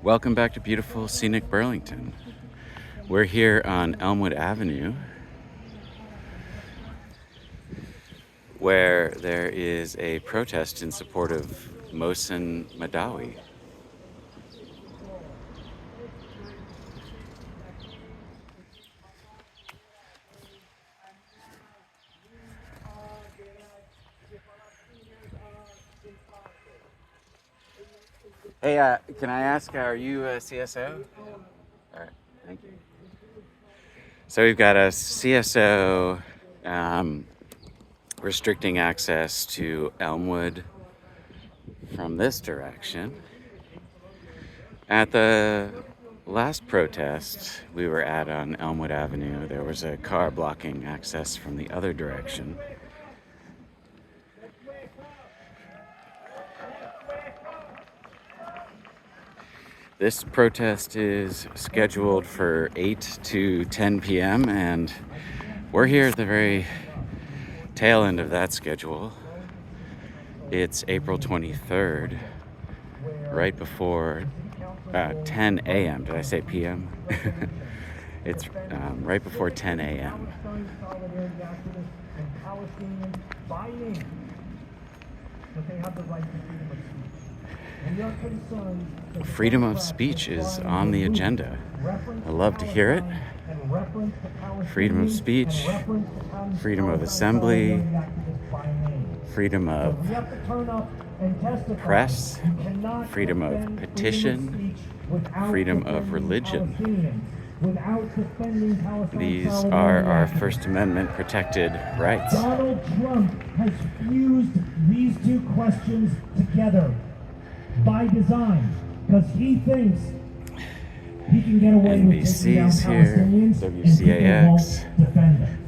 Welcome back to beautiful scenic Burlington. We're here on Elmwood Avenue where there is a protest in support of Mohsen Mahdawi. Hey, can I ask, are you a CSO? All right, thank you. So we've got a CSO restricting access to Elmwood from this direction. At the last protest we were at on Elmwood Avenue, there was a car blocking access from the other direction. This protest is scheduled for 8 to 10 p.m. and we're here at the very tail end of that schedule. It's April 23rd, right before 10 a.m. Did I say p.m.? It's right before 10 a.m. Freedom of speech is on the agenda. I love to hear it. Freedom of speech, freedom of assembly, freedom of press, freedom of petition, freedom of religion. These are our First Amendment protected rights. Donald Trump has fused these two questions together by design because he thinks he can get away with taking down Palestinians and people won't defend them.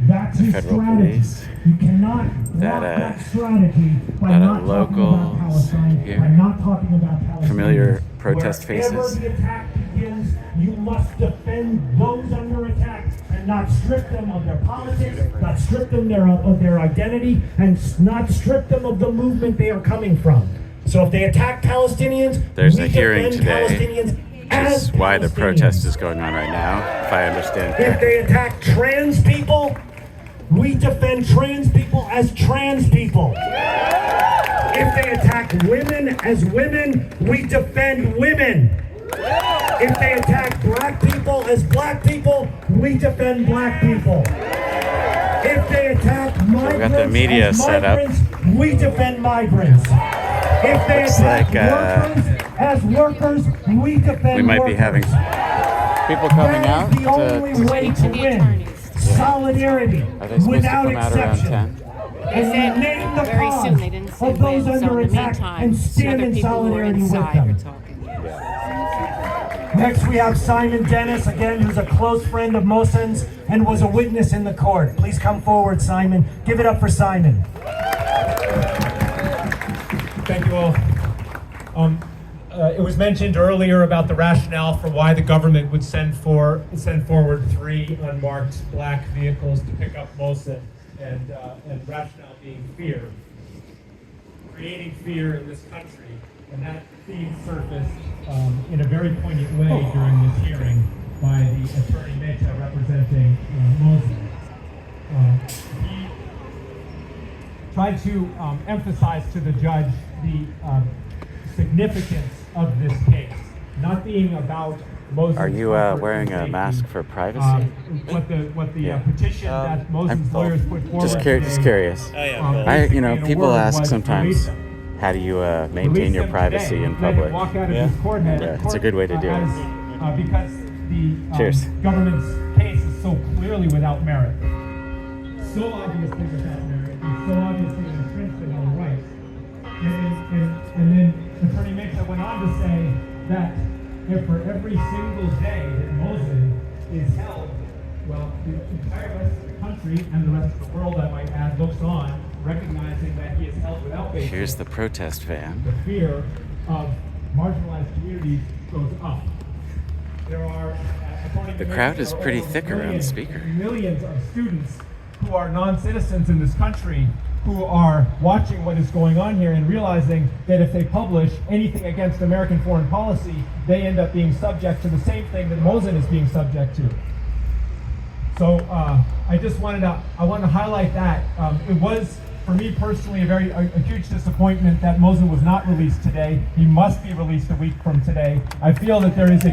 That's his strategy. You cannot block that strategy by not talking about Palestine, by not talking about Palestine. Familiar protest faces. Wherever the attack begins, you must defend those under attack and not strip them of their politics, not strip them of their identity, and not strip them of the movement they are coming from. So if they attack Palestinians, there's we a hearing defend today, Palestinians which is why the protest is going on right now, if I understand correctly. If they attack trans people, we defend trans people as trans people. If they attack women as women, we defend women. If they attack black people as black people, we defend black people. If they attack migrants got the media as set up. migrants, we defend migrants. If they attack workers as workers, we defend workers. We might be having people coming out the only way to win. Solidarity, Are they supposed without to come out around exception. 10? And we name the very cause soon. They didn't say of those when, so under in the attack meantime, and stand other in people who are solidarity with inside are them. talking. Next we have Simon Dennis, again, who's a close friend of Mohsen's and was a witness in the court. Please come forward, Simon. Give it up for Simon. Thank you all. It was mentioned earlier about the rationale for why the government would send forward 3 unmarked black vehicles to pick up Mohsen, and rationale being fear, creating fear in this country, and that theme surfaced in a very poignant way during this hearing by the attorney Mehta representing Mohsen. He tried to emphasize to the judge the significance of this case, not being about Mohsen's Are you wearing a mask for privacy? What the petition that Mohsen's lawyers put forward. Just curious. People ask sometimes, how do you maintain your privacy in public? Yeah, it's a good way to do it. Because Cheers. the government's case is so clearly without merit, so obviously without merit, and so obviously infringement on rights. And then Attorney Mehta went on to say that if for every single day that Mohsen is held, well, the entire rest of the country and the rest of the world, I might add, looks on, recognizing that he is held without basis. Here's the protest van. The fear of marginalized communities goes up. There are, according to The crowd Mehta, is pretty over thick around the speaker. Millions of students who are non-citizens in this country who are watching what is going on here and realizing that if they publish anything against American foreign policy, they end up being subject to the same thing that Mohsen is being subject to. So I wanted to highlight that. It was, for me personally, a huge disappointment that Mohsen was not released today. He must be released a week from today. I feel that there is a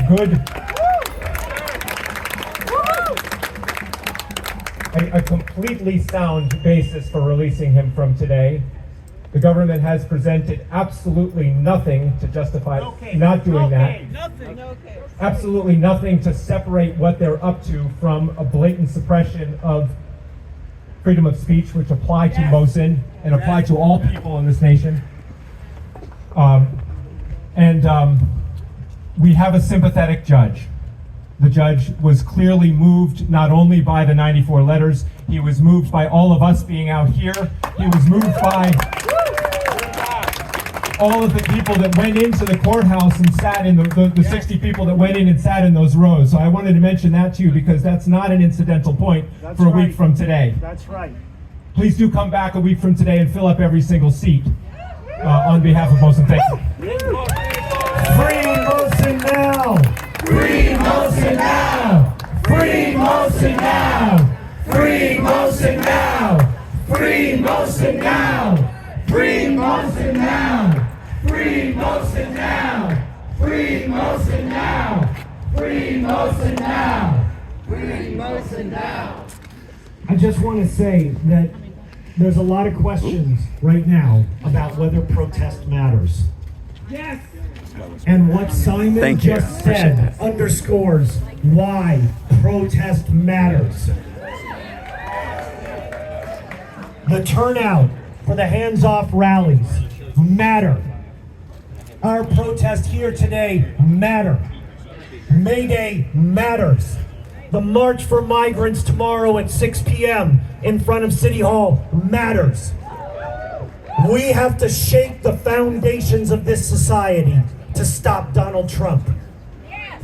completely sound basis for releasing him from today. The government has presented absolutely nothing to justify not doing that. Nothing. Absolutely nothing to separate what they're up to from a blatant suppression of freedom of speech, which apply to Mohsen and apply to all people in this nation. We have a sympathetic judge. The judge was clearly moved not only by the 94 letters, he was moved by all of us being out here. He was moved by all of the people that went into the courthouse and sat in the 60 people that went in and sat in those rows. So I wanted to mention that to you because that's not an incidental point for a week from today. That's right. Please do come back a week from today and fill up every single seat on behalf of Mohsen. Thank you. Free Mohsen now! Free Mohsen now! Free Mohsen now! Free Mohsen now! Free Mohsen now! Free Mohsen now! Free Mohsen now! Free Mohsen now! Free Mohsen now! Free Mohsen now! I just want to say that there's a lot of questions right now about whether protest matters. Yes. And what Simon Thank you. just Appreciate said that. underscores why protest matters. The turnout for the hands-off rallies matter. Our protest here today matter. May Day matters. The March for Migrants tomorrow at 6 p.m. in front of City Hall matters. We have to shake the foundations of this society to stop Donald Trump. Yes.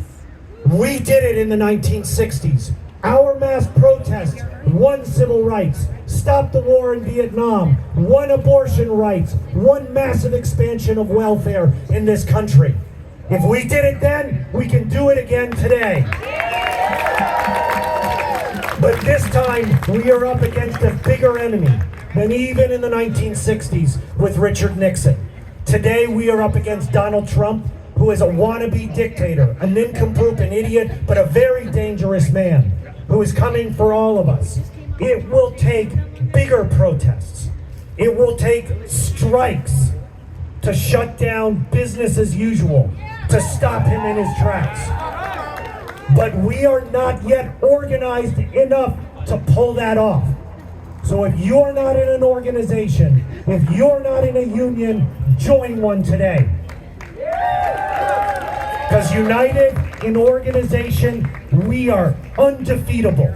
We did it in the 1960s. Our mass protest won civil rights, stopped the war in Vietnam, won abortion rights, won massive expansion of welfare in this country. If we did it then, we can do it again today. But this time, we are up against a bigger enemy than even in the 1960s with Richard Nixon. Today, we are up against Donald Trump, who is a wannabe dictator, a nincompoop, an idiot, but a very dangerous man who is coming for all of us. It will take bigger protests. It will take strikes to shut down business as usual, to stop him in his tracks. But we are not yet organized enough to pull that off. So if you're not in an organization, if you're not in a union, join one today. Because united in organization, we are undefeatable.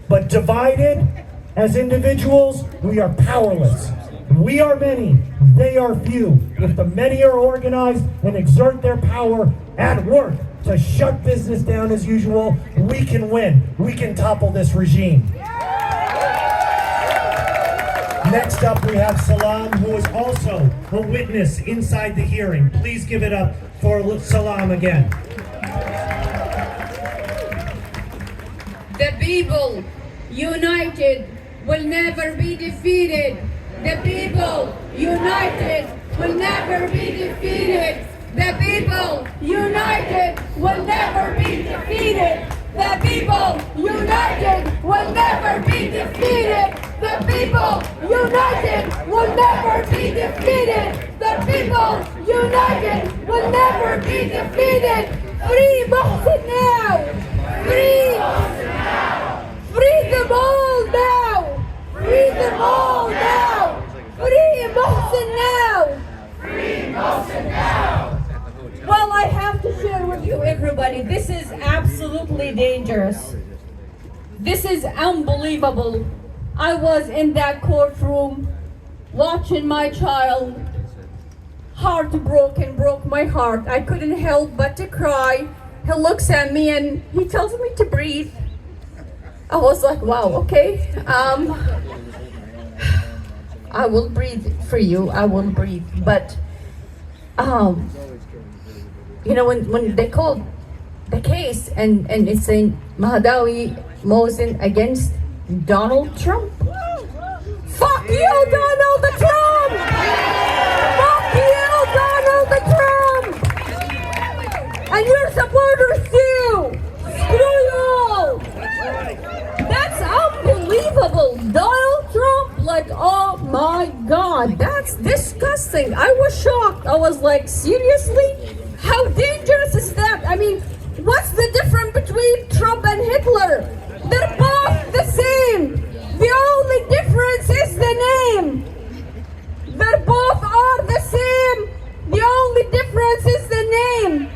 But divided as individuals, we are powerless. We are many, they are few. If the many are organized and exert their power at work to shut business down as usual, we can win. We can topple this regime. Next up, we have Salam, who is also a witness inside the hearing. Please give it up for Salam again. The people united will never be defeated. The people united will never be defeated. The people united will never be defeated. The people united will never be defeated. The people united will never be defeated. The people united will never be defeated. Free Mohsen now! Free Mohsen now! Free them all now! Free them all now! Free Mohsen now! Free Mohsen now! Well, I have to share with you, everybody, this is absolutely dangerous. This is unbelievable. I was in that courtroom watching my child. Heartbroken, broke my heart. I couldn't help but to cry. He looks at me and he tells me to breathe. I was like, wow, okay. I will breathe for you. I will breathe. But, you know, when they called the case and it's saying Mahdawi Mohsen against Donald Trump. Fuck you, Donald Trump! Fuck you, Donald Trump! And your supporters too! Screw you all! That's unbelievable! Donald Trump, like, oh my god, that's disgusting. I was shocked. I was like, seriously? How dangerous is that? I mean, what's the difference between Trump and Hitler? They're both the same. The only difference is the name. They both are the same. The only difference is the name.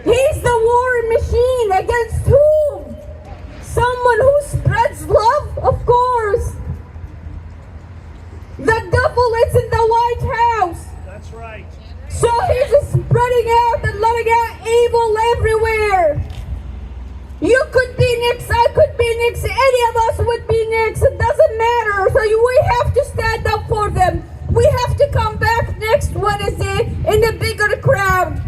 He's the war machine against whom? Someone who spreads love, of course. The devil is in the White House. That's right. So he's spreading out and letting out evil everywhere. You could be next, I could be next, any of us would be next, it doesn't matter. So we have to stand up for them. We have to come back next Wednesday in a bigger crowd.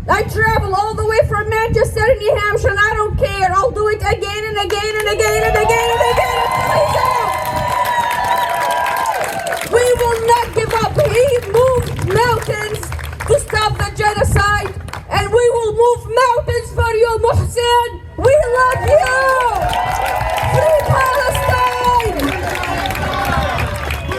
I travel all the way from Manchester to New Hampshire and I don't care. I'll do it again and again and again and again and again until he's out. We will not give up. He moved mountains to stop the genocide, and we will move mountains for you, Mohsen. We love you. Free Palestine.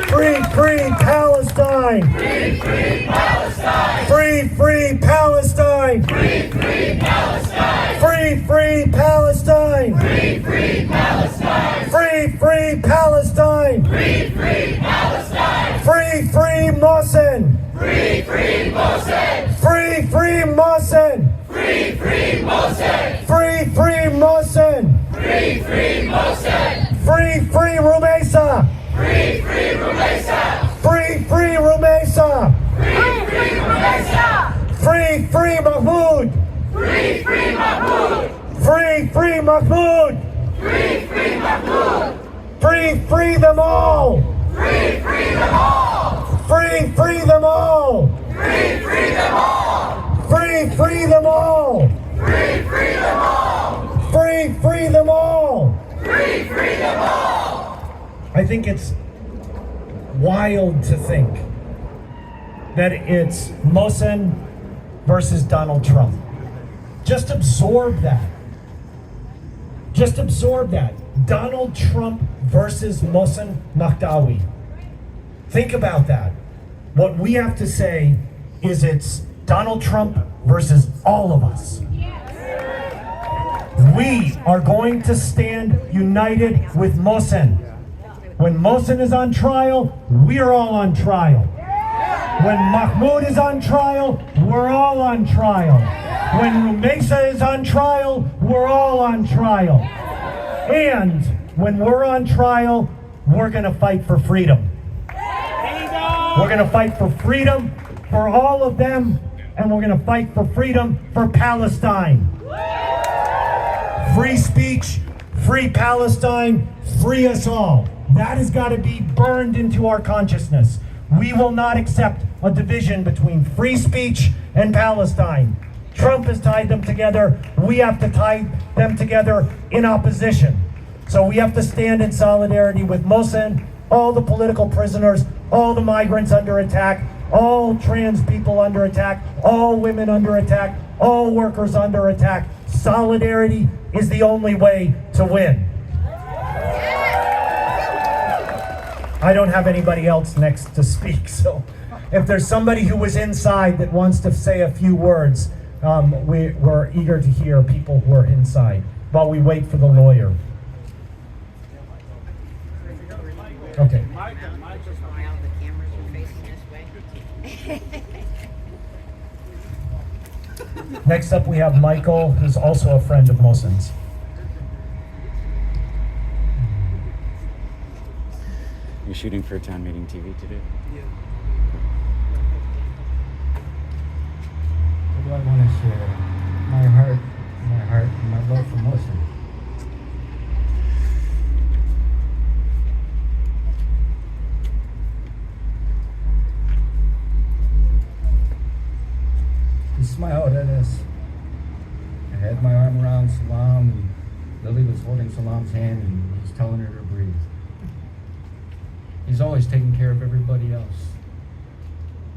Free, free Palestine. Free, free Palestine! Free, free Palestine. Free, free Palestine! Free, free Palestine. Free, free Palestine! Free, free Palestine. Free, free Palestine! Free, free Mohsen. Free, free Mohsen! Free, free Mohsen. Free, free Mohsen! Free, free Mohsen. Free, free Mohsen! Free, free Rumesa. Free, free Rumesa! Free, free Rumesa. Free, free Rumesa! Free, free Mahmoud. Free, free Mahmoud! Free, free Mahmoud. Free, free Mahmoud! Free, free them all. Free, free them all! Free, free them all. Free, free them all! Free, free them all. Free, free them all! Free, free them all. Free, free them all! I think it's wild to think that it's Mohsen versus Donald Trump. Just absorb that. Just absorb that. Donald Trump versus Mohsen Mahdawi. Think about that. What we have to say is it's Donald Trump versus all of us. We are going to stand united with Mohsen. When Mohsen is on trial, we're all on trial. When Mahmoud is on trial, we're all on trial. When Rumesa is on trial, we're all on trial. And when we're on trial, we're going to fight for freedom. We're going to fight for freedom for all of them, and we're going to fight for freedom for Palestine. Free speech, free Palestine, free us all. That has got to be burned into our consciousness. We will not accept a division between free speech and Palestine. Trump has tied them together. We have to tie them together in opposition. So we have to stand in solidarity with Mohsen, all the political prisoners, all the migrants under attack, all trans people under attack, all women under attack, all workers under attack. Solidarity is the only way to win. I don't have anybody else next to speak, so if there's somebody who was inside that wants to say a few words, we're eager to hear people who are inside while we wait for the lawyer. Okay. Next up, we have Michael, who's also a friend of Mohsen's. You're shooting for Town Meeting TV today? What do I want to share? My heart, and my love for Mohsen. smiled at us. I had my arm around Salam, and Lily was holding Salam's hand, and he was telling her to breathe. He's always taking care of everybody else.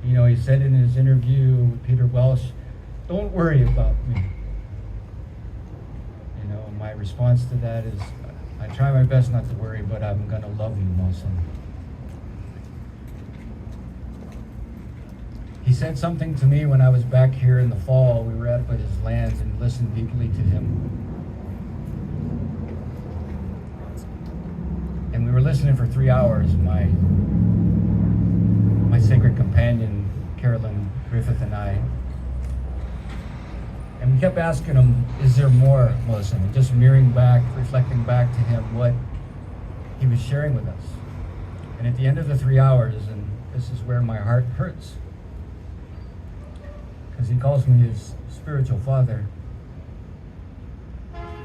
You know, he said in his interview with Peter Welsh, "Don't worry about me." You know, my response to that is, I try my best not to worry, but I'm gonna love you, Mohsen. He said something to me when I was back here in the fall. We were up at his lands and listened deeply to him. And we were listening for 3 hours. My sacred companion, Carolyn Griffith, and I. And we kept asking him, is there more, Mohsen? And just mirroring back, reflecting back to him what he was sharing with us. And at the end of the 3 hours, and this is where my heart hurts, because he calls me his spiritual father,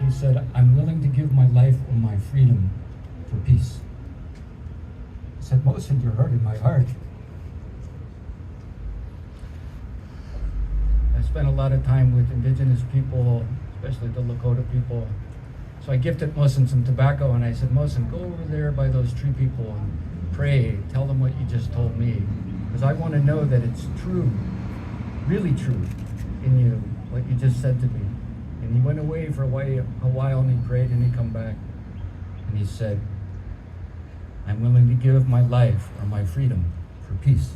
he said, "I'm willing to give my life or my freedom for peace." I said, "Mohsen, you're hurting my heart." I spent a lot of time with indigenous people, especially the Lakota people. So I gifted Mohsen some tobacco, and I said, "Mohsen, go over there by those tree people and pray, tell them what you just told me, because I want to know that it's true, really true in you, what you just said to me." And he went away for a while and he prayed, and he come back and he said, "I'm willing to give my life or my freedom for peace."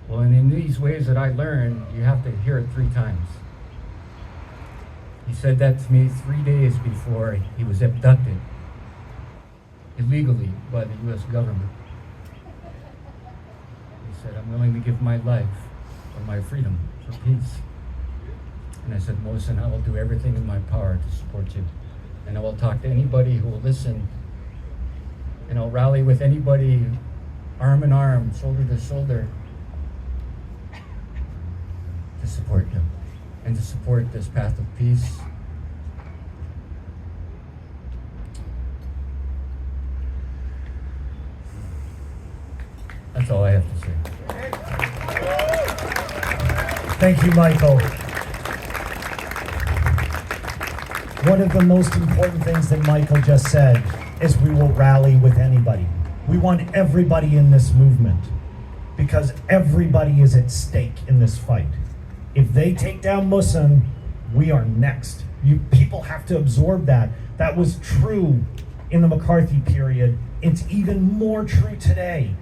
Well, and in these ways that I learned, you have to hear it 3 times. He said that to me 3 days before he was abducted illegally by the US government. He said, "I'm willing to give my life or my freedom for peace." And I said, "Mohsen, I will do everything in my power to support you. And I will talk to anybody who will listen. And I'll rally with anybody arm in arm, shoulder to shoulder, to support you and to support this path of peace." That's all I have to say. Thank you, Michael. One of the most important things that Michael just said is we will rally with anybody. We want everybody in this movement because everybody is at stake in this fight. If they take down Mohsen, we are next. People have to absorb that. That was true in the McCarthy period. It's even more true today,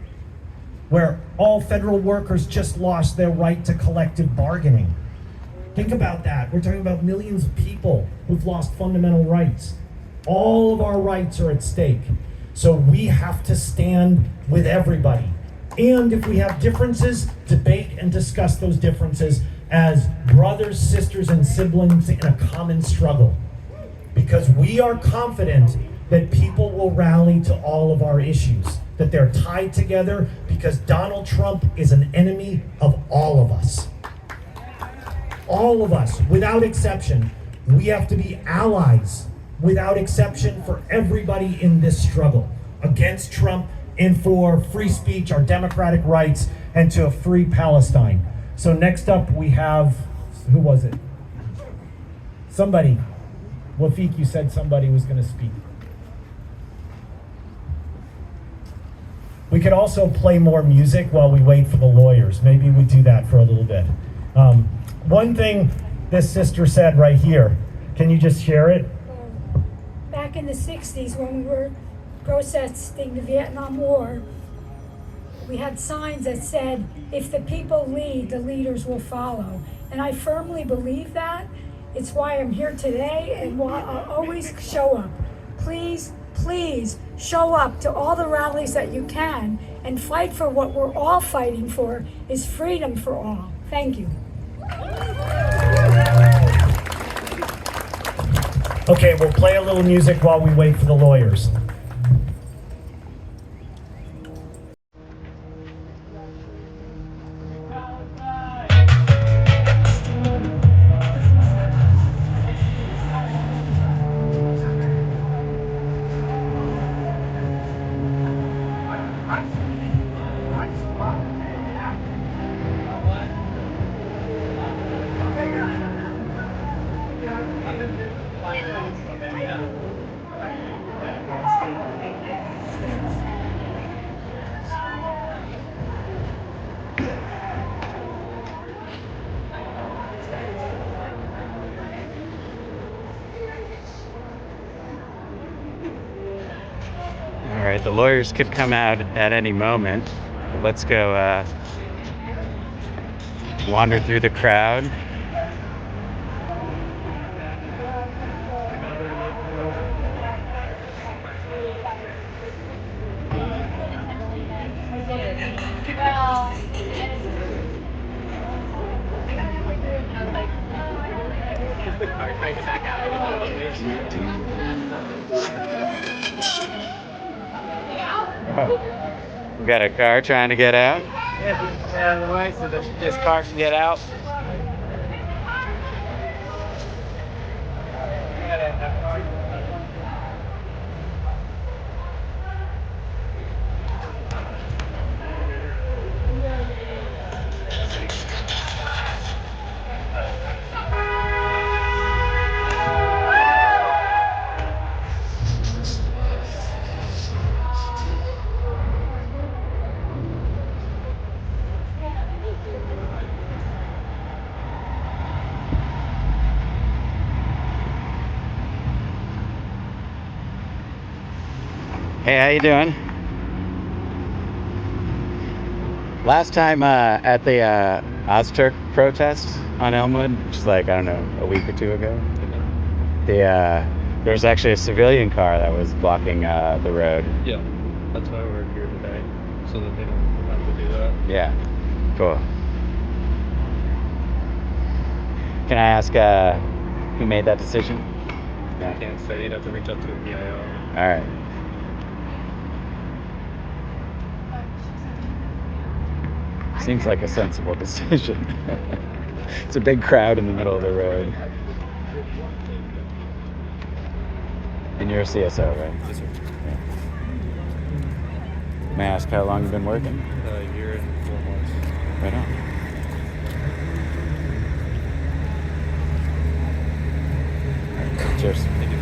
where all federal workers just lost their right to collective bargaining. Think about that. We're talking about millions of people who've lost fundamental rights. All of our rights are at stake. So we have to stand with everybody. And if we have differences, debate and discuss those differences as brothers, sisters, and siblings in a common struggle. Because we are confident that people will rally to all of our issues, that they're tied together because Donald Trump is an enemy of all of us. All of us, without exception. We have to be allies, without exception, for everybody in this struggle against Trump and for free speech, our democratic rights, and to a free Palestine. So next up we have, who was it? Somebody. Wafik, you said somebody was going to speak. We could also play more music while we wait for the lawyers. Maybe we do that for a little bit. One thing this sister said right here, can you just share it? Back in the 60s when we were protesting the Vietnam War, we had signs that said, "If the people lead, the leaders will follow." And I firmly believe that. It's why I'm here today and why I'll always show up. Please, please show up to all the rallies that you can and fight for what we're all fighting for, is freedom for all. Thank you. Okay, we'll play a little music while we wait for the lawyers. right, the lawyers could come out at any moment. Let's go wander through the crowd. Oh, we got a car trying to get out. Yeah, the way so that this car can get out. Hey, how you doing? Last time at the Ozturk protest on Elmwood, which is like, I don't know, a week or two ago, there was actually a civilian car that was blocking the road. Yeah, that's why we're here today, so that they don't have to do that. Yeah, cool. Can I ask who made that decision? I can't say, you'd have to reach out to the PIO. All right. Seems like a sensible decision. It's a big crowd in the middle of the road. And you're a CSO, right? Yes, sir. Yeah. May I ask how long you've been working? A year and 4 months. Right on. Cheers. Thank you.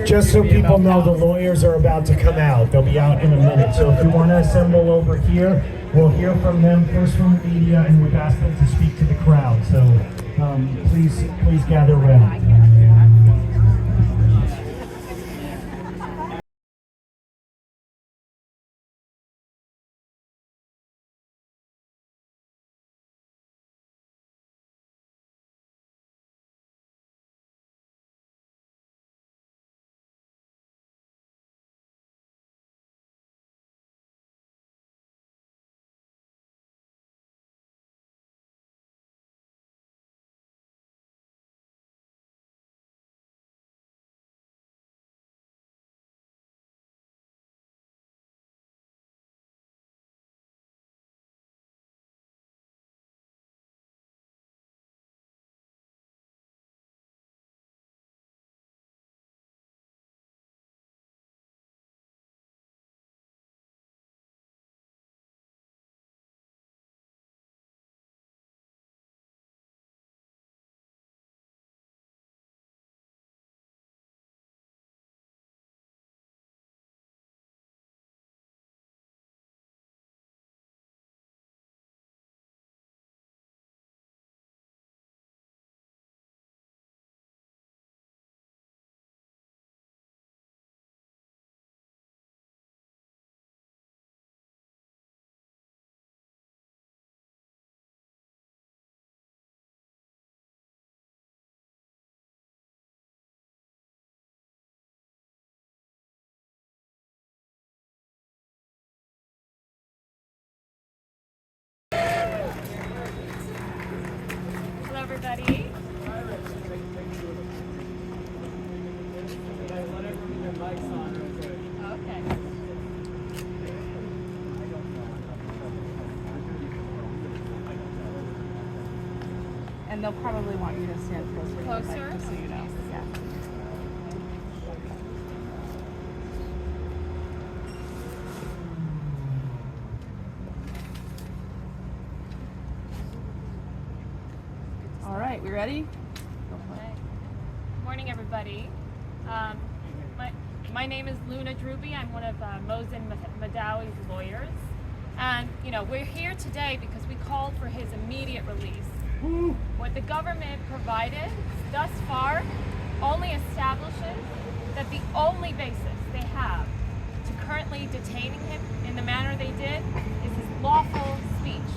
Just so people know, the lawyers are about to come out. They'll be out in a minute. So if you want to assemble over here, we'll hear from them first from the media, and we've asked them to speak to the crowd. So please gather around. Hello, everybody. Okay. And they'll probably want you to stand closer. to the mic, Closer? just so you know. Yeah. All right, we ready? Go for it. Okay. Good morning, everybody. My name is Luna Druby. I'm one of Mohsen Mahdawi's lawyers. And, we're here today because we called for his immediate release. What the government provided thus far only establishes that the only basis they have to currently detaining him in the manner they did is his lawful speech.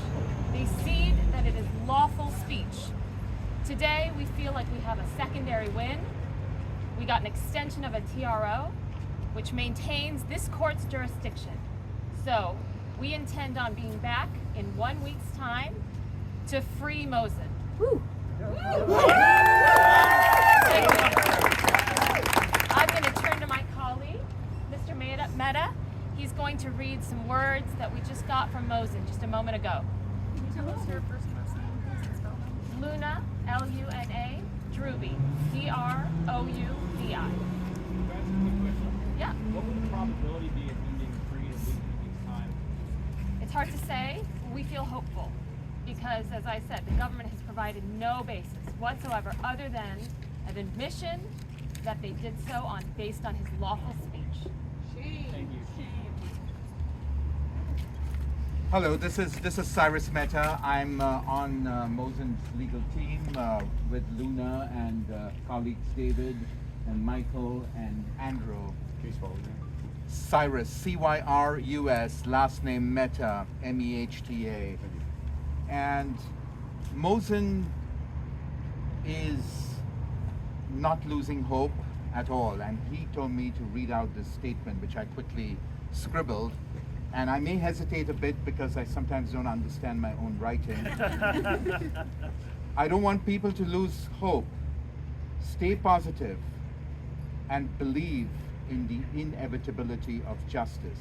They cede that it is lawful speech. Today, we feel like we have a secondary win. We got an extension of a TRO, which maintains this court's jurisdiction. So, we intend on being back in 1 week's time to free Mohsen. Woo. I'm going to turn to my colleague, Mr. Mehta. He's going to read some words that we just got from Mohsen just a moment ago. Can you tell us your first and last name, please, and spell them? Luna, Luna, Druby, Droudi. Yeah. What would the probability be of him being free in a week's time? It's hard to say. We feel hopeful because, as I said, the government has provided no basis whatsoever other than an admission that they did so based on his lawful speech. Thank you. Hello, this is Cyrus Mehta. I'm on Mohsen's legal team with Luna and colleagues David and Michael and Andrew. Please follow me. Cyrus, C-Y-R-U-S, last name Mehta, M-E-H-T-A. And Mohsen is not losing hope at all. And he told me to read out this statement, which I quickly scribbled. And I may hesitate a bit because I sometimes don't understand my own writing. I don't want people to lose hope. Stay positive and believe in the inevitability of justice.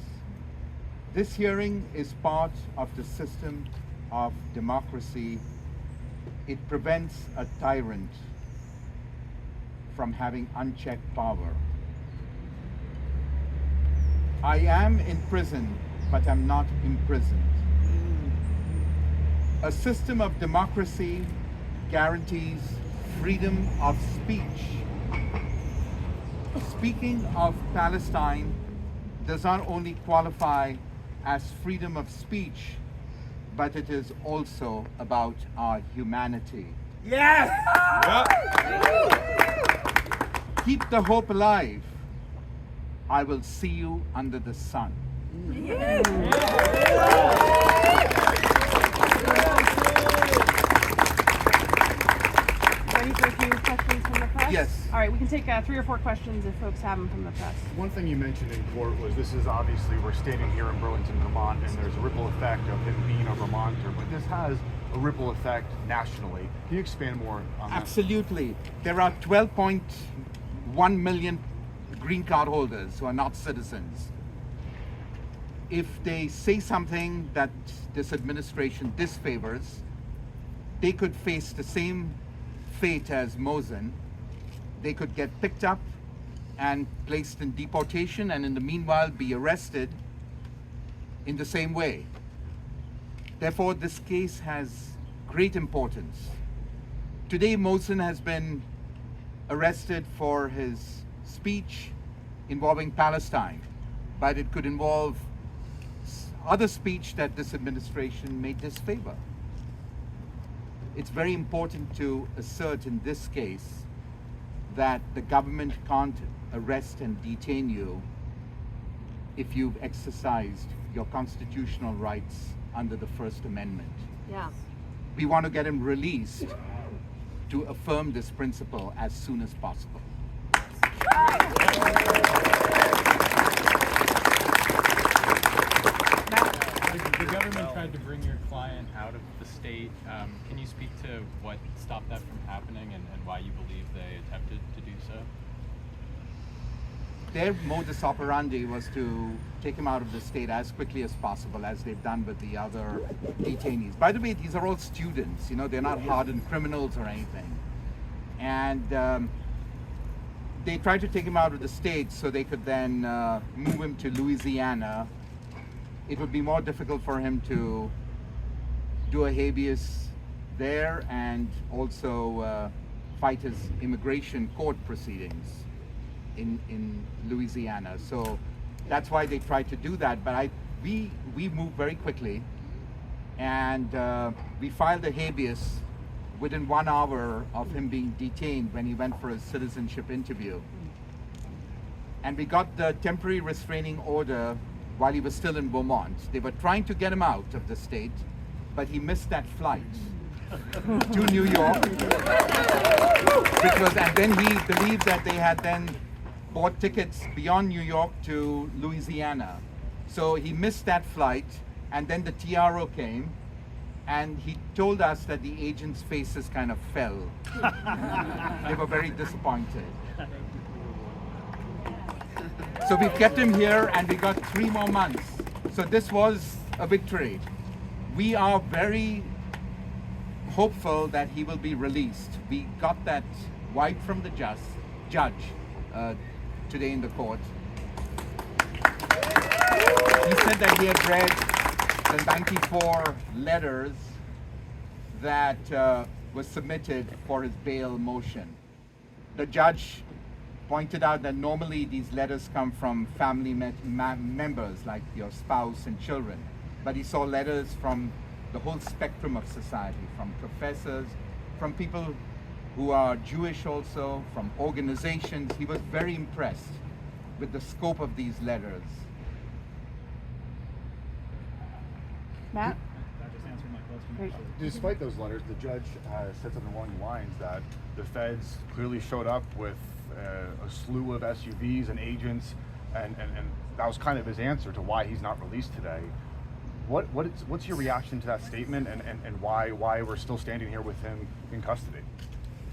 This hearing is part of the system of democracy. It prevents a tyrant from having unchecked power. I am in prison, but I'm not imprisoned. A system of democracy guarantees freedom of speech. speaking of Palestine does not only qualify as freedom of speech, but it is also about our humanity. Yes! Keep the hope alive. I will see you under the sun. Ready for a few questions from the press? Yes. All right, we can take 3 or 4 questions if folks have them from the press. One thing you mentioned in court was this is obviously, we're standing here in Burlington, Vermont, and there's a ripple effect of him being a Vermonter, but this has a ripple effect nationally. Can you expand more on that? Absolutely. There are 12.1 million green card holders who are not citizens. If they say something that this administration disfavors, they could face the same fate as Mohsen. They could get picked up and placed in deportation, and in the meanwhile be arrested in the same way. Therefore, this case has great importance. Today, Mohsen has been arrested for his speech involving Palestine, but it could involve other speech that this administration may disfavor. It's very important to assert in this case that the government can't arrest and detain you if you've exercised your constitutional rights under the First Amendment. Yeah. We want to get him released to affirm this principle as soon as possible. The government tried to bring your client out of the state. Can you speak to what stopped that from happening and why you believe they attempted to do so? Their modus operandi was to take him out of the state as quickly as possible, as they've done with the other detainees. By the way, these are all students, you know, they're not hardened criminals or anything. And they tried to take him out of the state so they could then move him to Louisiana. It would be more difficult for him to do a habeas there and also fight his immigration court proceedings in Louisiana. So that's why they tried to do that. But we moved very quickly, and we filed a habeas within 1 hour of him being detained when he went for a citizenship interview. And we got the temporary restraining order while he was still in Vermont. They were trying to get him out of the state, but he missed that flight to New York, and then he believed that they had then bought tickets beyond New York to Louisiana. So he missed that flight, and then the TRO came, and he told us that the agents' faces kind of fell. They were very disappointed. So we kept him here, and we got 3 more months. So this was a victory. We are very hopeful that he will be released. We got that wipe from the judge today in the court. He said that he had read the 94 letters that were submitted for his bail motion. The judge pointed out that normally these letters come from family members like your spouse and children, but he saw letters from the whole spectrum of society, from professors, from people who are Jewish also, from organizations. He was very impressed with the scope of these letters. Matt? That just answered my question. Great. Despite those letters, the judge said something along the lines that the feds clearly showed up with a slew of SUVs and agents, and that was kind of his answer to why he's not released today. What's your reaction to that statement, and why we're still standing here with him in custody?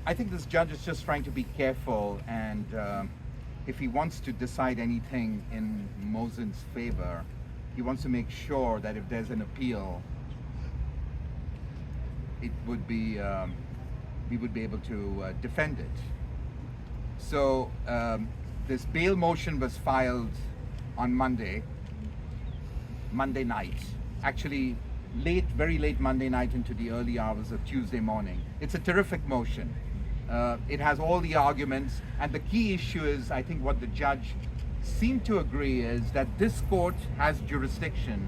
I think this judge is just trying to be careful, and if he wants to decide anything in Mohsen's favor, he wants to make sure that if there's an appeal, it would be we would be able to defend it. So this bail motion was filed on Monday night. Actually, very late Monday night into the early hours of Tuesday morning. It's a terrific motion. It has all the arguments, and the key issue is, I think what the judge seemed to agree is that this court has jurisdiction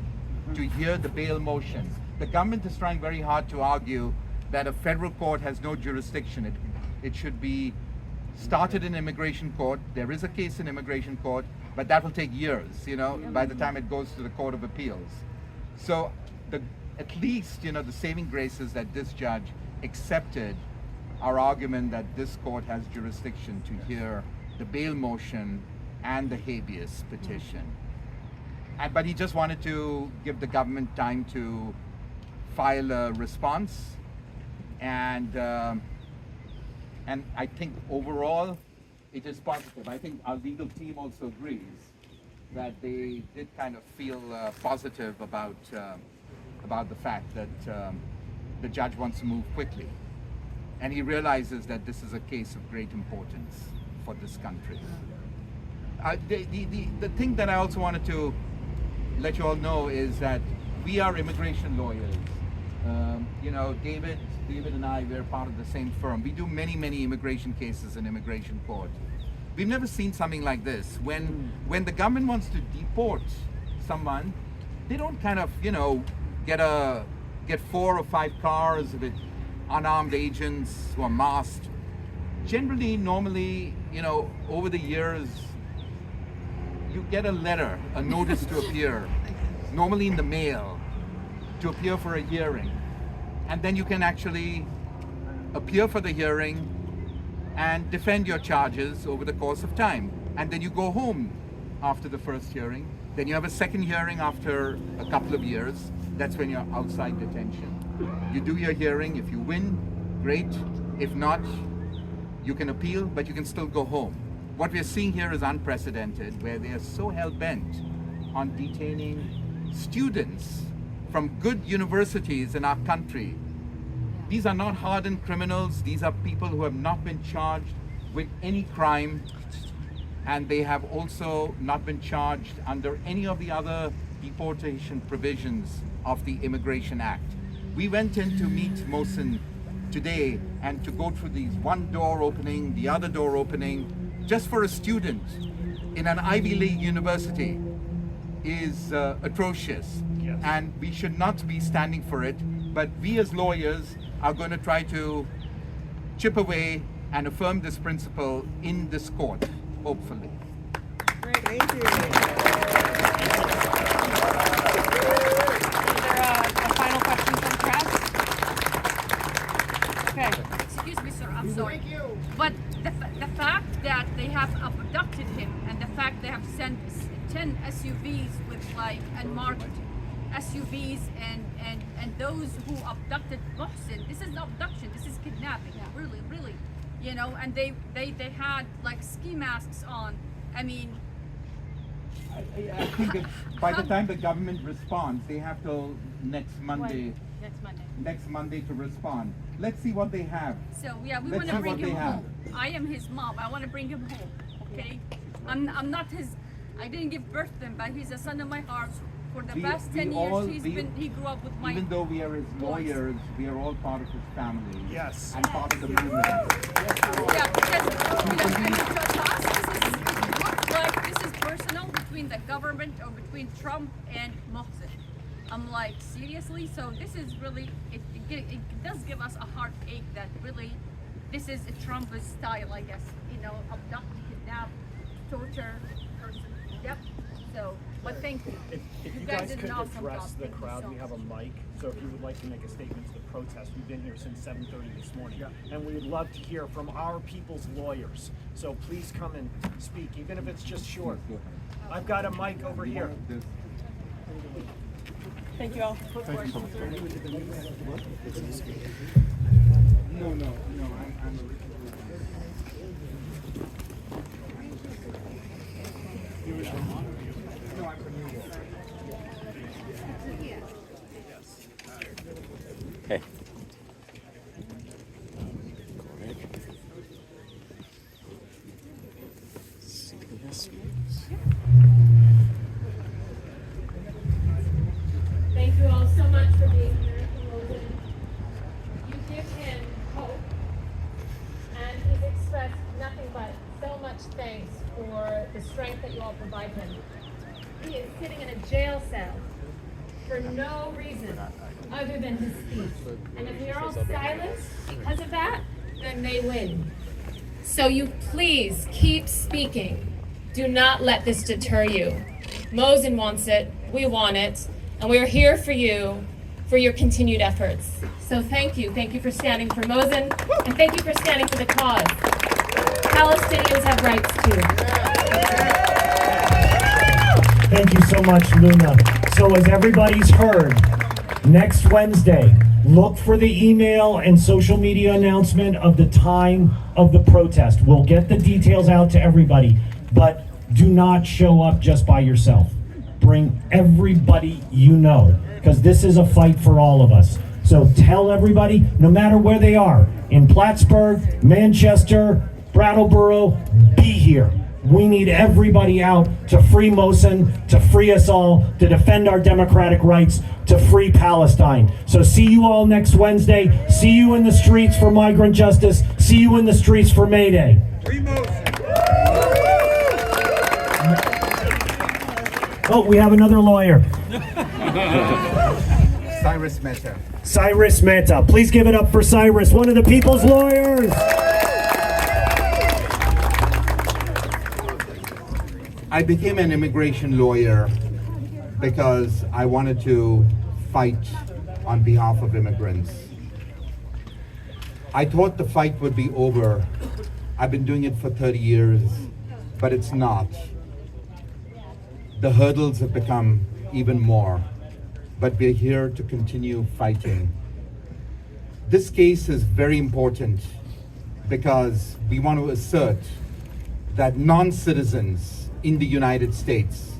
to hear the bail motion. The government is trying very hard to argue that a federal court has no jurisdiction. It should be started in immigration court. There is a case in immigration court, but that will take years, by the time it goes to the Court of Appeals. So at least, the saving grace is that this judge accepted our argument that this court has jurisdiction to hear the bail motion and the habeas petition. But he just wanted to give the government time to file a response, and I think overall it is positive. I think our legal team also agrees that they did kind of feel positive about the fact that the judge wants to move quickly, and he realizes that this is a case of great importance for this country. The thing that I also wanted to let you all know is that we are immigration lawyers. David and I, we're part of the same firm. We do many immigration cases in immigration court. We've never seen something like this. When the government wants to deport someone, they don't kind of, get 4 or 5 cars with unarmed agents who are masked. Generally, normally, over the years, you get a letter, a notice to appear, normally in the mail, to appear for a hearing. And then you can actually appear for the hearing and defend your charges over the course of time. And then you go home after the first hearing. Then you have a second hearing after a couple of years. That's when you're outside detention. You do your hearing. If you win, great. If not, you can appeal, but you can still go home. What we're seeing here is unprecedented, where they are so hell-bent on detaining students from good universities in our country. These are not hardened criminals. These are people who have not been charged with any crime, and they have also not been charged under any of the other deportation provisions of the Immigration Act. We went in to meet Mohsen today and to go through these one door opening, the other door opening, just for a student in an Ivy League university is atrocious. Yes. And we should not be standing for it, but we as lawyers are going to try to chip away and affirm this principle in this court, hopefully. Great, thank you. Is there a final question from the press? Okay. Excuse me, sir, I'm sorry. But the fact that they have abducted him and the fact they have sent 10 SUVs with unmarked SUVs and those who abducted Mohsen, this is not abduction, this is kidnapping, really, and they had ski masks on. I mean, I think that by the time the government responds, they have till next Monday. Next Monday to respond. Let's see what they have. So we want to bring him home. I am his mom. I want to bring him home. Okay, I'm not his. I didn't give birth to him, but he's a son of my heart. For the past 10 years, he grew up with my. Even though we are his lawyers, we are all part of his family. Yes. And part of the movement. Yeah, because to us, this is personal between the government or between Trump and Mohsen. I'm like, seriously? So this is really, it does give us a heartache that really, this is a Trump style, I guess. Abduct, kidnap, torture person. Yep. So, but thank you. If you guys could address the crowd, we have a mic. So if you would like to make a statement to the protest, we've been here since 7:30 this morning. Yeah. And we would love to hear from our people's lawyers. So please come and speak, even if it's just short. I've got a mic over here. Thank you all. No. Hey. Thank you all so much for being here. You give him hope, and thanks for the strength that you all provide him. He is sitting in a jail cell for no reason other than his speech. And if we are all silenced because of that, then they win. So you please keep speaking. Do not let this deter you. Mohsen wants it, we want it, and we are here for you for your continued efforts. So thank you for standing for Mohsen, and thank you for standing for the cause. Palestinians have rights too. Thank you so much, Luna. So as everybody's heard, next Wednesday, look for the email and social media announcement of the time of the protest. We'll get the details out to everybody, but do not show up just by yourself. Bring everybody you know, because this is a fight for all of us. So tell everybody, no matter where they are, in Plattsburgh, Manchester, Brattleboro, be here. We need everybody out to free Mohsen, to free us all, to defend our democratic rights, to free Palestine. So see you all next Wednesday. See you in the streets for migrant justice. See you in the streets for May Day. Free Mohsen. Oh, we have another lawyer. Cyrus Mehta. Cyrus Mehta. Please give it up for Cyrus, one of the people's lawyers. I became an immigration lawyer because I wanted to fight on behalf of immigrants. I thought the fight would be over. I've been doing it for 30 years, but it's not. The hurdles have become even more, but we're here to continue fighting. This case is very important because we want to assert that non-citizens in the United States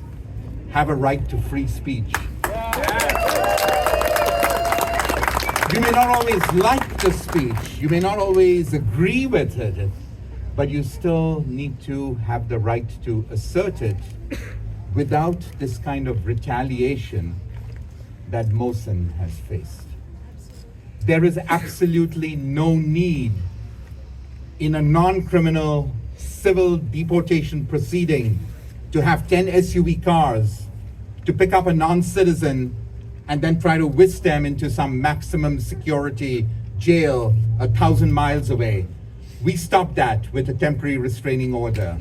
have a right to free speech. You may not always like the speech, you may not always agree with it, but you still need to have the right to assert it without this kind of retaliation that Mohsen has faced. There is absolutely no need in a non-criminal civil deportation proceeding to have 10 SUV cars to pick up a non-citizen and then try to whisk them into some maximum security jail 1,000 miles away. We stopped that with a temporary restraining order.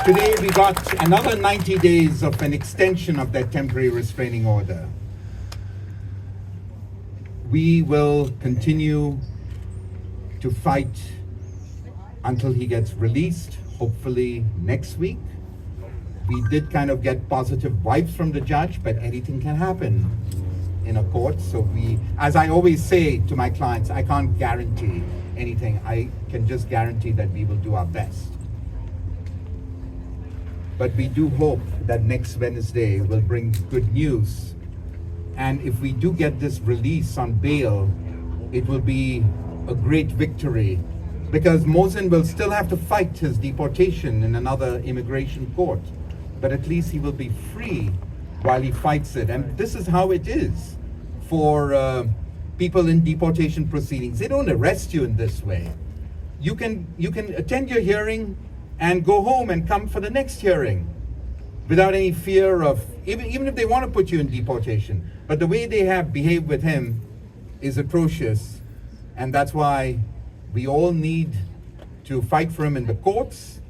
Today we got another 90 days of an extension of that temporary restraining order. We will continue to fight until he gets released, hopefully next week. We did kind of get positive vibes from the judge, but anything can happen in a court. So we, as I always say to my clients, I can't guarantee anything. I can just guarantee that we will do our best. But we do hope that next Wednesday will bring good news. And if we do get this release on bail, it will be a great victory, because Mohsen will still have to fight his deportation in another immigration court, but at least he will be free while he fights it. And this is how it is for people in deportation proceedings. They don't arrest you in this way. You can attend your hearing and go home and come for the next hearing without any fear of, even if they want to put you in deportation. But the way they have behaved with him is atrocious, and that's why we all need to fight for him in the courts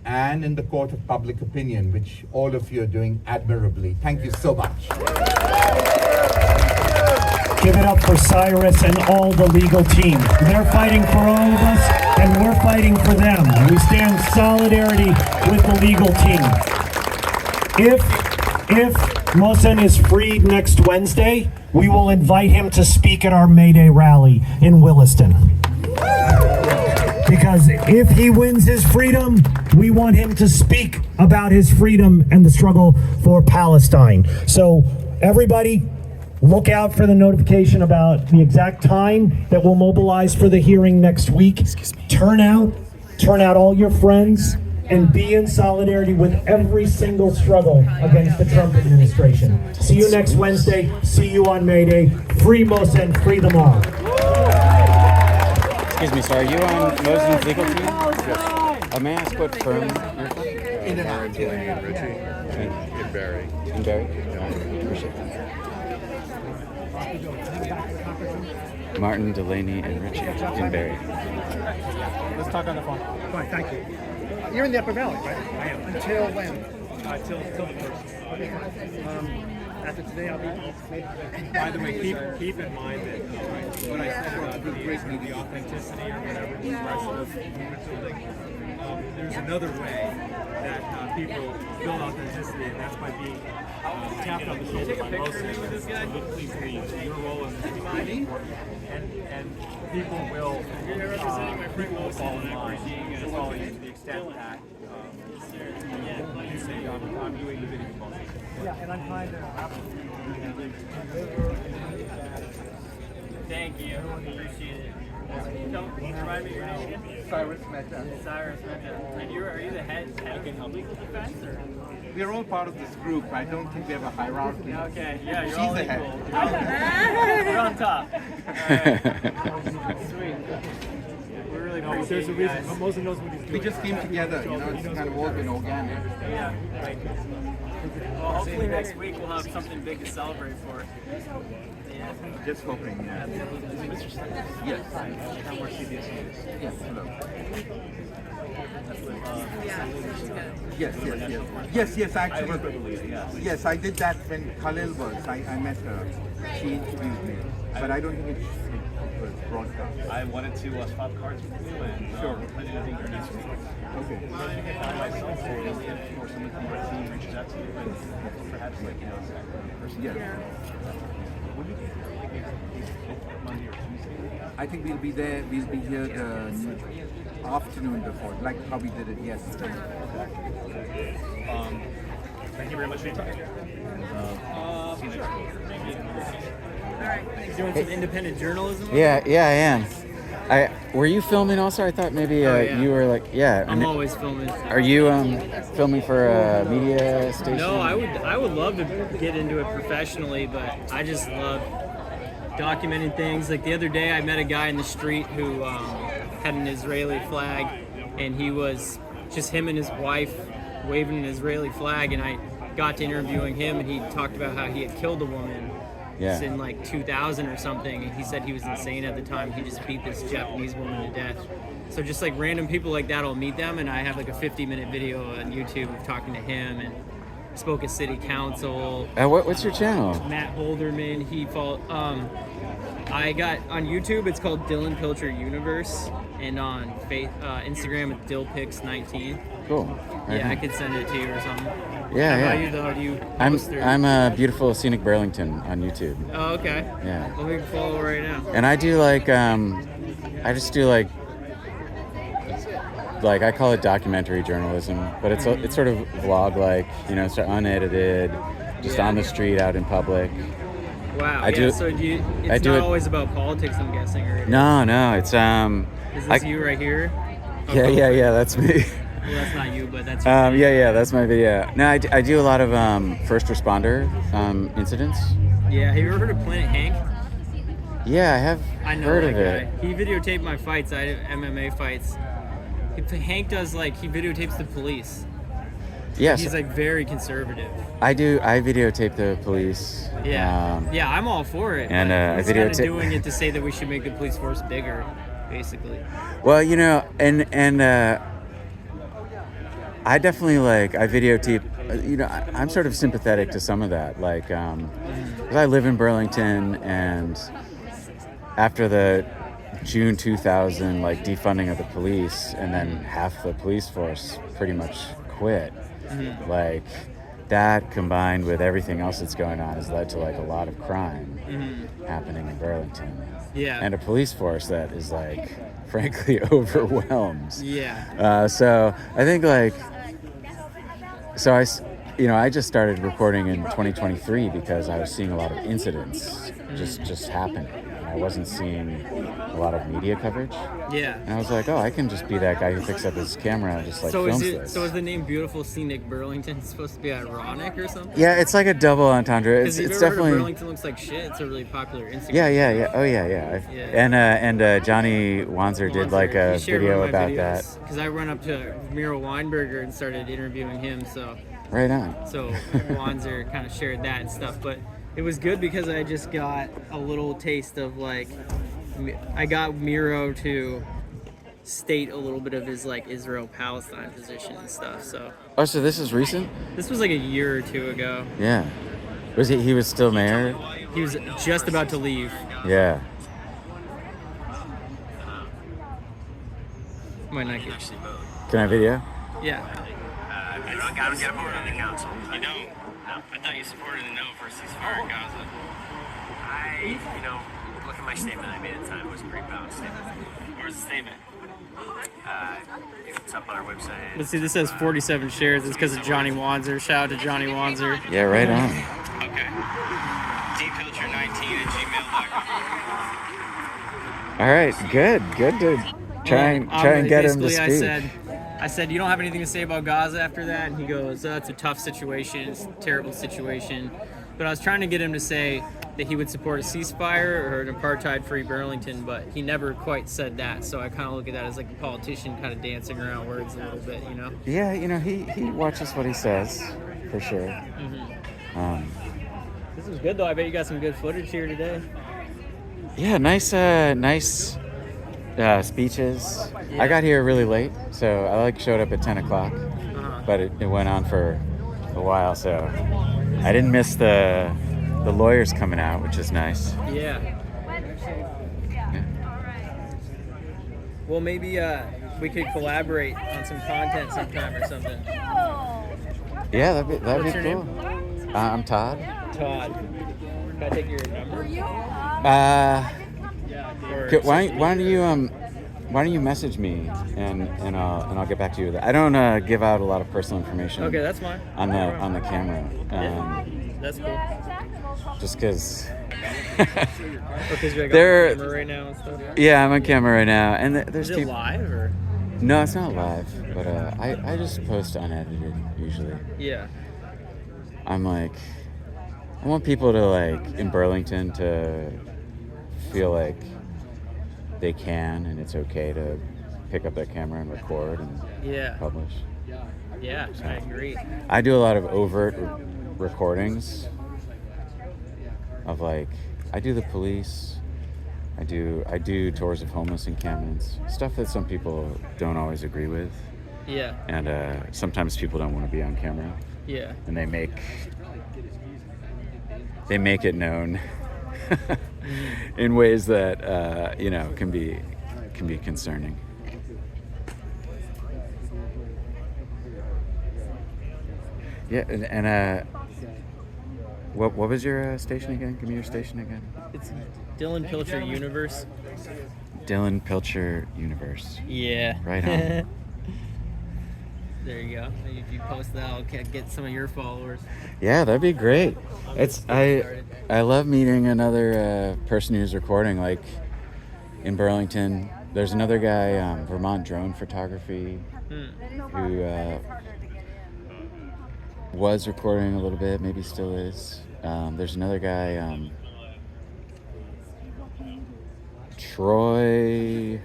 and in the court of public opinion, which all of you are doing admirably. Thank you so much. Give it up for Cyrus and all the legal team. They're fighting for all of us, and we're fighting for them. We stand in solidarity with the legal team. If Mohsen is freed next Wednesday, we will invite him to speak at our May Day rally in Williston. Because if he wins his freedom, we want him to speak about his freedom and the struggle for Palestine. So everybody, look out for the notification about the exact time that we'll mobilize for the hearing next week. Turn out all your friends, and be in solidarity with every single struggle against the Trump administration. See you next Wednesday. See you on May Day. Free Mohsen, free them all. Excuse me, sir, are you on Mohsen's legal team? Yes. May I ask what firm you're from? Martin, Delaney, and Richie in Barry. In Barry? Yeah. Appreciate that. Martin, Delaney, and Richie in Barry. Let's talk on the phone. Fine, thank you. You're in the Upper Valley, right? I am. Until when? Till the first. After today, I'll be. By the way, keep in mind that what I said about the authenticity or whatever was there's another way that people build authenticity, and that's by being tapped on the shoulder by Mohsen. Please leave. Your role in this is very important, and people will fall in line and follow you to the extent that you say I'm doing the video policy. Yeah, and I'm trying to. Thank you. Appreciate it. Don't remind me your name again? Cyrus Mehta. Cyrus Mehta. And are you the head of legal defense? Or? We're all part of this group. I don't think we have a hierarchy. Okay, yeah, you're She's all the equal. head. You're on top. All right. Sweet. We're really appreciate There's a you reason. guys. Mohsen knows what he's doing. We just came together, it's kind of all been organic. Yeah. Well, hopefully next week we'll have something big to celebrate for. Yeah. Just hoping, yeah. Yes. Yes, hello. Yes, actually. Yes, I did that when Khalil was. I met her. She introduced me. But I don't think it was broadcast. I wanted to swap cards with you, and Sure. we're planning on being here next week. Okay. Myself, or someone from our team reaches out to you, and perhaps in person. Yes. Would you be Monday or Tuesday? I think we'll be there. We'll be here the afternoon before, like how we did it yesterday. Thank you very much for your time. See you next week. All right. Doing some independent journalism? Yeah, I am. Were you filming also? I thought maybe yeah. you were like, yeah. I'm always filming. Are you filming for a media station? No, I would love to get into it professionally, but I just love documenting things. Like the other day, I met a guy in the street who had an Israeli flag, and he was just him and his wife waving an Israeli flag, and I got to interviewing him, and he talked about how he had killed a woman. Yeah. In like 2000 or something, and he said he was insane at the time. He just beat this Japanese woman to death. So just like random people like that, I'll meet them, and I have like a 50-minute video on YouTube of talking to him, and spoke at city council. What's your channel? Matt Bolderman. I got on YouTube. It's called Dylan Pilcher Universe, and on Instagram it's DillPix19. Cool. Yeah, I could send it to you or something. Yeah, How yeah. about you, though? Do you I'm a beautiful scenic Burlington on YouTube. Oh, okay. Yeah. Let me follow right now. And I do like I just do like I call it documentary journalism, but it's sort of vlog like, it's unedited, just on the street, out in public. Wow. So it's not always about politics, I'm guessing, or No, it's Is this you right here? Yeah, that's me. Well, that's not you, but that's that's my video. No, I do a lot of first responder incidents. Yeah, have you ever heard of Planet Hank? Yeah, I have heard of it. He videotaped my fights. I have MMA fights. Hank does he videotapes the police. Yes. He's very conservative. I videotape the police. Yeah. I'm all for it. And I videotape doing it to say that we should make the police force bigger, basically. Well, and I definitely I videotape. I'm sort of sympathetic to some of that. 'Cause I live in Burlington, and after the June 2000 defunding of the police, and then half the police force pretty much quit. Mm-hmm. That combined with everything else that's going on has led to a lot of crime happening in Burlington. Yeah. And a police force that is frankly overwhelmed. Yeah. So I think I just started reporting in 2023 because I was seeing a lot of incidents just happening. I wasn't seeing a lot of media coverage. Yeah. And I was like, oh, I can just be that guy who picks up his camera and just like So films is it? this. So is the name Beautiful Scenic Burlington supposed to be ironic or something? Yeah, it's like a double entendre. Because It's you've ever definitely. heard of Burlington looks like shit. It's a really popular Instagram. Yeah. Oh yeah. And Johnny Wanzer did like a video about that. Because I went up to Miro Weinberger and started interviewing him. So. Right on. So Wanzer kind of shared that and stuff, but it was good because I just got a little taste of like, I got Miro to state a little bit of his like Israel-Palestine position and stuff. So. Oh, so this is recent? This was like a year or two ago. Yeah. Was he was still mayor? He was just about to leave. Yeah. Might not get. Can I video? Yeah. I don't get a vote on the council. You don't? No. I thought you supported a no for a ceasefire in Gaza. Look at my statement I made at the time. It was a pretty balanced statement. Where's the statement? It's up on our website. Let's see, this says 47 shares. It's because of Johnny Wanzer. Shout out to Johnny Wanzer. Yeah, right on. Okay. dpilcher19@gmail.com. All right, good to try and get him to speak. I said, you don't have anything to say about Gaza after that? And he goes, oh, it's a tough situation. It's a terrible situation. But I was trying to get him to say that he would support a ceasefire or an apartheid-free Burlington, but he never quite said that. So I kind of look at that as like a politician kind of dancing around words a little bit, you know? Yeah, he watches what he says, for sure. Mm-hmm. This was good, though. I bet you got some good footage here today. Yeah, nice speeches. Yeah. I got here really late, so I showed up at 10 o'clock, but it went on for a while, so I didn't miss the lawyers coming out, which is nice. Yeah. Well, maybe we could collaborate on some content sometime or something. Yeah, that'd be What's your cool. name? I'm Todd. Todd. Can I take your number? Why don't you message me and I'll get back to you. I don't give out a lot of personal information. Okay, that's fine. On the camera. That's cool. Just because. Because you're on camera right now and stuff. Yeah, I'm on camera right now, and there's Is it live or? No, it's not live, but I just post unedited usually. Yeah. I'm like, I want people to in Burlington to feel like they can and it's okay to pick up their camera and record and publish. Yeah, I agree. I do a lot of overt recordings of I do the police, I do tours of homeless encampments, stuff that some people don't always agree with. Yeah. And sometimes people don't want to be on camera. Yeah. And they make it known in ways that can be concerning. Yeah, and what was your station again? Give me your station again. It's Dylan Pilcher Universe. Dylan Pilcher Universe. Yeah. Right on. There you go. If you post that, I'll get some of your followers. Yeah, that'd be great. I love meeting another person who's recording. In Burlington, there's another guy, Vermont drone photography, who was recording a little bit, maybe still is. There's another guy, Troy.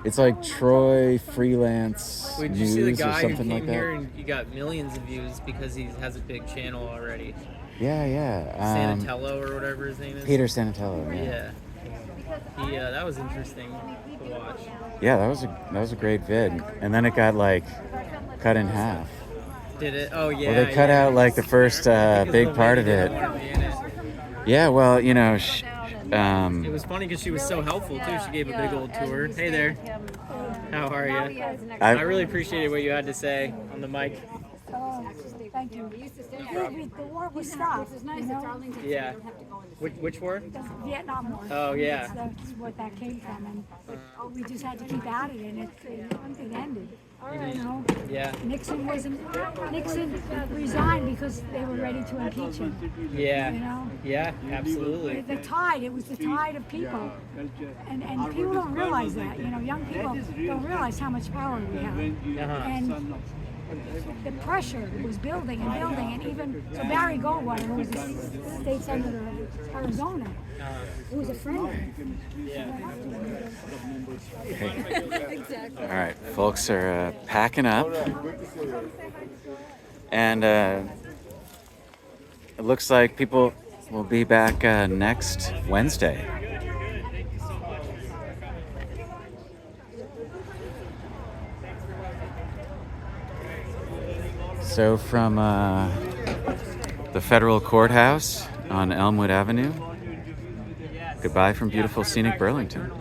It's like Troy Freelance Wait, did you News see the guy or something who like came that. here and he got millions of views because he has a big channel already? Yeah. Sanatello or whatever his name is. Peter Sanatello. Yeah. That was interesting to watch. Yeah, that was a great vid, and then it got cut in half. Did it? Oh yeah. Well, they cut out the first big part of it. Yeah, well, it was funny because she was so helpful too. She gave a big old tour. Hey there. How are you? I really appreciated what you had to say on the mic. Thank you. The war was stopped. Yeah. Which war? The Vietnam War. Oh yeah. That's what that came from, and we just had to keep at it, and it ended. You know. Yeah. Nixon resigned because they were ready to impeach him. Yeah. You know? Yeah, absolutely. The tide, it was the tide of people. And people don't realize that. You know, young people don't realize how much power we have. And the pressure was building, and even, so Barry Goldwater, who was the state senator of Arizona, who was a friend of him. All right, folks are packing up. And it looks like people will be back next Wednesday. So from the federal courthouse on Elmwood Avenue, goodbye from beautiful scenic Burlington.